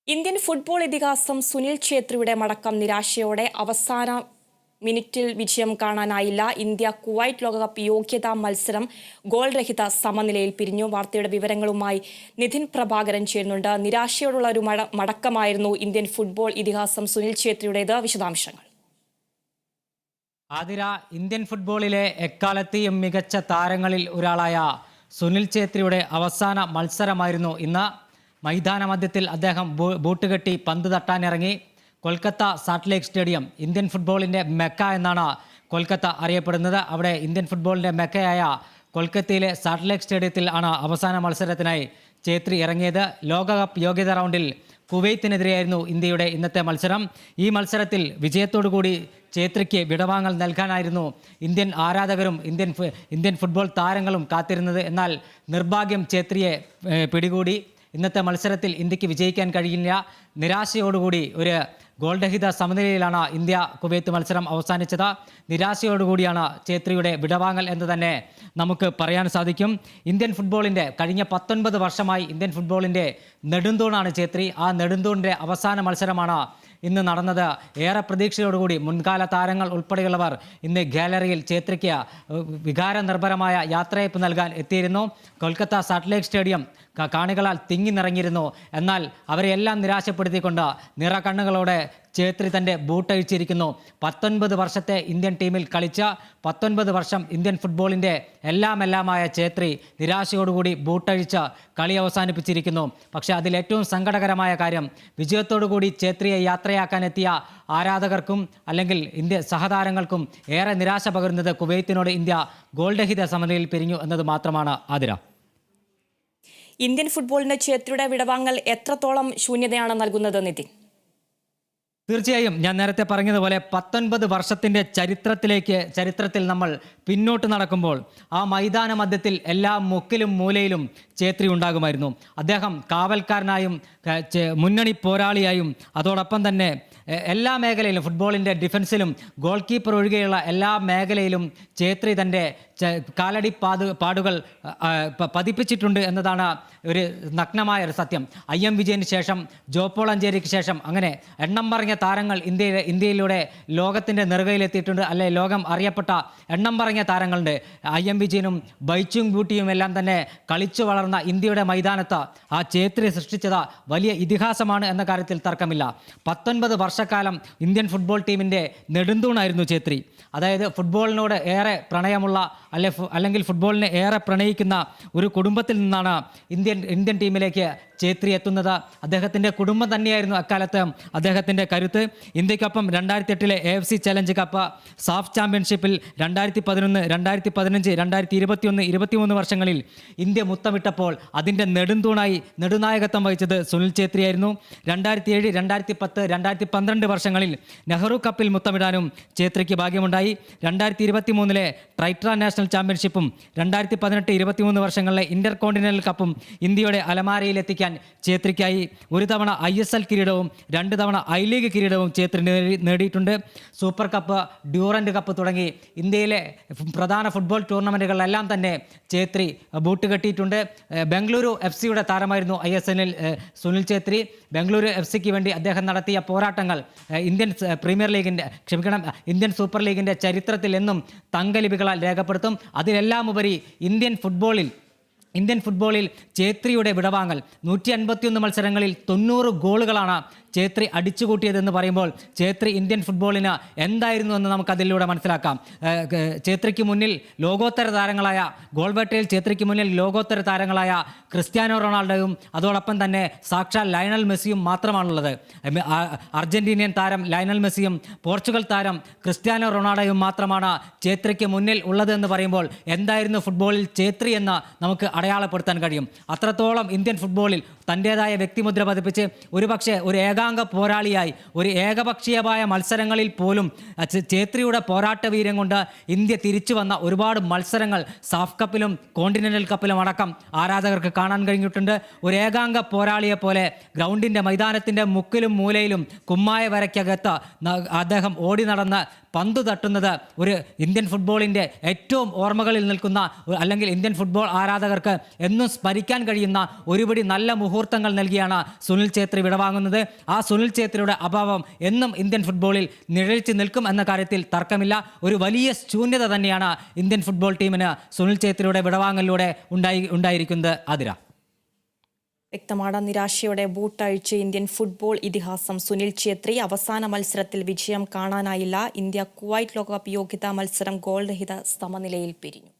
Indian football ഇതിഹാസം സുനിൽ ഛേത്രിയുടെ മടക്കം നിരാശയോടെ അവസാന മിനിറ്റിൽ വിജയം കാണാനായില്ല. ഇന്ത്യ കുവൈറ്റ് ലോകകപ്പ് യോഗ്യതാ മത്സരം ഗോൾ രഹിത സമനിലയിൽ പിരിഞ്ഞു. വാർത്തയുടെ വിവരങ്ങളുമായി നിതിൻ പ്രഭാകരൻ ചേരുന്നുണ്ട്. നിരാശയോടുള്ള ഒരു മടക്കമായിരുന്നു ഇന്ത്യൻ ഫുട്ബോൾ ഇതിഹാസം സുനിൽ ഛേത്രിയുടേത്. വിശദാംശങ്ങൾ. ആതിര, ഇന്ത്യൻ ഫുട്ബോളിലെ എക്കാലത്തെയും മികച്ച താരങ്ങളിൽ ഒരാളായ സുനിൽ ഛേത്രിയുടെ അവസാന മത്സരമായിരുന്നു ഇന്ന്. മൈതാന മധ്യത്തിൽ അദ്ദേഹം ബൂട്ട് കെട്ടി പന്ത് തട്ടാനിറങ്ങി. Kolkata salt Lake Stadium Indian ഫുട്ബോളിൻ്റെ Mecca എന്നാണ് കൊൽക്കത്ത അറിയപ്പെടുന്നത്. അവിടെ ഇന്ത്യൻ ഫുട്ബോളിൻ്റെ മെക്കയായ കൊൽക്കത്തയിലെ സാൾട്ട് ലേക്ക് സ്റ്റേഡിയത്തിൽ ആണ് അവസാന മത്സരത്തിനായി ഛേത്രി ഇറങ്ങിയത്. ലോകകപ്പ് യോഗ്യതാ റൗണ്ടിൽ കുവൈത്തിനെതിരെയായിരുന്നു ഇന്ത്യയുടെ ഇന്നത്തെ മത്സരം. ഈ മത്സരത്തിൽ വിജയത്തോടുകൂടി ഛേത്രിക്ക് വിടവാങ്ങൽ നൽകാനായിരുന്നു ഇന്ത്യൻ ആരാധകരും ഇന്ത്യൻ ഫുട്ബോൾ താരങ്ങളും കാത്തിരുന്നത്. എന്നാൽ നിർഭാഗ്യം ഛേത്രിയെ പിടികൂടി. ഇന്നത്തെ മത്സരത്തിൽ ഇന്ത്യക്ക് വിജയിക്കാൻ കഴിയില്ല. നിരാശയോടുകൂടി ഒരു ഗോൾ രഹിത സമനിലയിലാണ് ഇന്ത്യ കുവൈത്ത് മത്സരം അവസാനിച്ചത്. നിരാശയോടുകൂടിയാണ് ഛേത്രിയുടെ വിടവാങ്ങൽ എന്ന് തന്നെ നമുക്ക് പറയാൻ സാധിക്കും. ഇന്ത്യൻ ഫുട്ബോളിൻ്റെ കഴിഞ്ഞ 19 വർഷമായി ഇന്ത്യൻ ഫുട്ബോളിൻ്റെ നെടുന്തൂണാണ് ഛേത്രി. ആ നെടുന്തൂണിൻ്റെ അവസാന മത്സരമാണ് ഇന്ന് നടന്നത്. ഏറെ പ്രതീക്ഷയോടുകൂടി മുൻകാല താരങ്ങൾ ഉൾപ്പെടെയുള്ളവർ ഇന്ന് ഗാലറിയിൽ ഛേത്രിക്ക് വികാരനിർഭരമായ യാത്രയയപ്പ് നൽകാൻ എത്തിയിരുന്നു. കൊൽക്കത്ത സാൾട്ട് ലേക്ക് സ്റ്റേഡിയം കാണികളാൽ തിങ്ങി നിറഞ്ഞിരുന്നു. എന്നാൽ അവരെയെല്ലാം നിരാശപ്പെടുത്തിക്കൊണ്ട് നിറകണ്ണുകളോടെ ഛേത്രി തൻ്റെ ബൂട്ടഴിച്ചിരിക്കുന്നു. 19 വർഷത്തെ ഇന്ത്യൻ ടീമിൽ കളിച്ച 19 വർഷം ഇന്ത്യൻ ഫുട്ബോളിൻ്റെ എല്ലാമായ ഛേത്രി നിരാശയോടുകൂടി ബൂട്ടഴിച്ച് കളി അവസാനിപ്പിച്ചിരിക്കുന്നു. പക്ഷേ അതിലേറ്റവും സങ്കടകരമായ കാര്യം, വിജയത്തോടുകൂടി ഛേത്രിയെ യാത്രയാക്കാനെത്തിയ ആരാധകർക്കും അല്ലെങ്കിൽ ഇന്ത്യ സഹതാരങ്ങൾക്കും ഏറെ നിരാശ പകരുന്നത് കുവൈത്തിനോട് ഇന്ത്യ ഗോൾ രഹിത സമനിലയിൽ പിരിഞ്ഞു എന്നത് മാത്രമാണ്. ആതിര, ഇന്ത്യൻ ഫുട്ബോളിന് ഛേത്രിയുടെ വിടവാങ്ങൽ എത്രത്തോളം ശൂന്യതയാണ് നൽകുന്നത് നിതിൻ? തീർച്ചയായും ഞാൻ നേരത്തെ പറഞ്ഞതുപോലെ 19 വർഷത്തിൻ്റെ ചരിത്രത്തിൽ നമ്മൾ പിന്നോട്ട് നടക്കുമ്പോൾ ആ മൈതാന മധ്യത്തിൽ എല്ലാ മുക്കിലും മൂലയിലും ഛേത്രി ഉണ്ടാകുമായിരുന്നു. അദ്ദേഹം കാവൽക്കാരനായും മുന്നണി പോരാളിയായും അതോടൊപ്പം തന്നെ എല്ലാ മേഖലയിലും ഫുട്ബോളിൻ്റെ ഡിഫൻസിലും ഗോൾ കീപ്പർ ഒഴികെയുള്ള എല്ലാ മേഖലയിലും ഛേത്രി തൻ്റെ കാലടി പാടുകൾ പതിപ്പിച്ചിട്ടുണ്ട് എന്നതാണ് ഒരു നഗ്നമായ ഒരു സത്യം. IM വിജയന് ശേഷം, ജോപ്പോൾ അഞ്ചേരിക്ക് ശേഷം അങ്ങനെ എണ്ണം പറഞ്ഞ താരങ്ങൾ ഇന്ത്യയിലൂടെ ലോകത്തിൻ്റെ നെറുകയിലെത്തിയിട്ടുണ്ട്. അല്ലെ, ലോകം അറിയപ്പെട്ട എണ്ണം പറഞ്ഞ താരങ്ങളുണ്ട്. IM വിജയനും ബൈച്ചുങ് ബ്യൂട്ടിയും എല്ലാം തന്നെ കളിച്ചു വളർന്ന ഇന്ത്യയുടെ മൈതാനത്ത് ആ ഛേത്രി സൃഷ്ടിച്ചത് വലിയ ഇതിഹാസമാണ് എന്ന കാര്യത്തിൽ തർക്കമില്ല. 19 വർഷക്കാലം ഇന്ത്യൻ ഫുട്ബോൾ ടീമിൻ്റെ നെടുന്തൂണായിരുന്നു ഛേത്രി. അതായത് ഫുട്ബോളിനോട് ഏറെ പ്രണയമുള്ള അല്ലെങ്കിൽ ഫുട്ബോളിനെ ഏറെ പ്രണയിക്കുന്ന ഒരു കുടുംബത്തിൽ നിന്നാണ് ഇന്ത്യൻ ടീമിലേക്ക് ഛേത്രി എത്തുന്നത്. അദ്ദേഹത്തിൻ്റെ കുടുംബം തന്നെയായിരുന്നു അക്കാലത്ത് അദ്ദേഹത്തിൻ്റെ കരുത്ത്. ഇന്ത്യക്കൊപ്പം 2008 AFC ചലഞ്ച് കപ്പ്, സാഫ് ചാമ്പ്യൻഷിപ്പിൽ 2011, 2015, 2021, 23 വർഷങ്ങളിൽ ഇന്ത്യ മുത്തമിട്ടപ്പോൾ അതിൻ്റെ നെടുനായകത്വം വഹിച്ചത് സുനിൽ ഛേത്രിയായിരുന്നു. 2007, 2010, 2012 വർഷങ്ങളിൽ നെഹ്റു കപ്പിൽ മുത്തമിടാനും ഛേത്രിക്ക് ഭാഗ്യമുണ്ടായി. 2023 ട്രൈട്ര നാഷണൽ ചാമ്പ്യൻഷിപ്പും 2018, 23 വർഷങ്ങളിലെ ഇന്റർ കോണ്ടിനെന്റൽ കപ്പും ഇന്ത്യയുടെ അലമാരയിലെത്തിക്കാൻ ഛേത്രിക്കായി. ഒരു തവണ ISL കിരീടവും 2 തവണ I-ലീഗ് കിരീടവും ഛേത്രി നേടിയിട്ടുണ്ട്. സൂപ്പർ കപ്പ്, ഡ്യൂറൻഡ് കപ്പ് തുടങ്ങി ഇന്ത്യയിലെ പ്രധാന ഫുട്ബോൾ ടൂർണമെൻറ്റുകളിലെല്ലാം തന്നെ ഛേത്രി ബൂട്ട് കെട്ടിയിട്ടുണ്ട്. ബംഗളൂരു FC താരമായിരുന്നു ISL-ൽ സുനിൽ ഛേത്രി. ബംഗളൂരു FC വേണ്ടി അദ്ദേഹം നടത്തിയ പോരാട്ടങ്ങൾ ഇന്ത്യൻ സൂപ്പർ ലീഗിൻ്റെ ചരിത്രത്തിൽ എന്നും തങ്കലിപികളാൽ രേഖപ്പെടുത്തും. അതിലെല്ലാം ഉപരി ഇന്ത്യൻ ഫുട്ബോളിൽ ഛേത്രിയുടെ വിടവാങ്ങൽ 151 മത്സരങ്ങളിൽ 90 ഗോളുകളാണ് ഛേത്രി അടിച്ചുകൂട്ടിയതെന്ന് പറയുമ്പോൾ ഛേത്രി ഇന്ത്യൻ ഫുട്ബോളിന് എന്തായിരുന്നു എന്ന് നമുക്കതിലൂടെ മനസ്സിലാക്കാം. ഛേത്രിക്ക് മുന്നിൽ ലോകോത്തര താരങ്ങളായ ഗോൾവേട്ടയിൽ ഛേത്രിക്ക് മുന്നിൽ ലോകോത്തര താരങ്ങളായ ക്രിസ്ത്യാനോ റൊണാൾഡോയും അതോടൊപ്പം തന്നെ സാക്ഷാൽ ലയണൽ മെസ്സിയും മാത്രമാണുള്ളത്. അർജന്റീനിയൻ താരം ലയണൽ മെസ്സിയും പോർച്ചുഗൽ താരം ക്രിസ്ത്യാനോ റൊണാൾഡോയും മാത്രമാണ് ഛേത്രിക്ക് മുന്നിൽ ഉള്ളതെന്ന് പറയുമ്പോൾ എന്തായിരുന്നു ഫുട്ബോളിൽ ഛേത്രി എന്ന് നമുക്ക് അടയാളപ്പെടുത്താൻ കഴിയും. അത്രത്തോളം ഇന്ത്യൻ ഫുട്ബോളിൽ തൻ്റേതായ വ്യക്തിമുദ്ര പതിപ്പിച്ച് ഒരുപക്ഷെ ഒരു ഏകാംഗ പോരാളിയായി ഒരു ഏകപക്ഷീയമായ മത്സരങ്ങളിൽ പോലും ഛേത്രിയുടെ പോരാട്ട വീര്യം കൊണ്ട് ഇന്ത്യ തിരിച്ചു വന്ന ഒരുപാട് മത്സരങ്ങൾ സാഫ് കപ്പിലും കോണ്ടിനെന്റൽ കപ്പിലും അടക്കം ആരാധകർക്ക് കാണാൻ കഴിഞ്ഞിട്ടുണ്ട്. ഒരു ഏകാംഗ പോരാളിയെ പോലെ ഗ്രൗണ്ടിൻ്റെ മൈതാനത്തിൻ്റെ മുക്കിലും മൂലയിലും കുമ്മായ വരയ്ക്കകത്ത് അദ്ദേഹം ഓടി നടന്ന് പന്ത് തട്ടുന്നത് ഒരു ഇന്ത്യൻ ഫുട്ബോളിൻ്റെ ഏറ്റവും ഓർമ്മകളിൽ നിൽക്കുന്ന അല്ലെങ്കിൽ ഇന്ത്യൻ ഫുട്ബോൾ ആരാധകർക്ക് എന്നും സ്മരിക്കാൻ കഴിയുന്ന ഒരുപടി നല്ല മുഹൂർത്തം മുഹൂർത്തങ്ങൾ നൽകിയാണ് സുനിൽ ഛേത്രി വിടവാങ്ങുന്നത്. ആ സുനിൽ ഛേത്രിയുടെ അഭാവം എന്നും ഇന്ത്യൻ ഫുട്ബോളിൽ നിഴലിച്ചു നിൽക്കും എന്ന കാര്യത്തിൽ തർക്കമില്ല. ഒരു വലിയ ശൂന്യത തന്നെയാണ് ഇന്ത്യൻ ഫുട്ബോൾ ടീമിന് സുനിൽ ഛേത്രിയുടെ വിടവാങ്ങലിലൂടെ ഉണ്ടായിരിക്കുന്നത്. ആതിര, വ്യക്തമാണ്. നിരാശയോടെ ബൂട്ടഴിച്ച് ഇന്ത്യൻ ഫുട്ബോൾ ഇതിഹാസം സുനിൽ ഛേത്രി. അവസാന മത്സരത്തിൽ വിജയം കാണാനായില്ല. ഇന്ത്യ കുവൈറ്റ് ലോകകപ്പ് യോഗ്യതാ മത്സരം ഗോൾ രഹിത സമനിലയിൽ പിരിഞ്ഞു.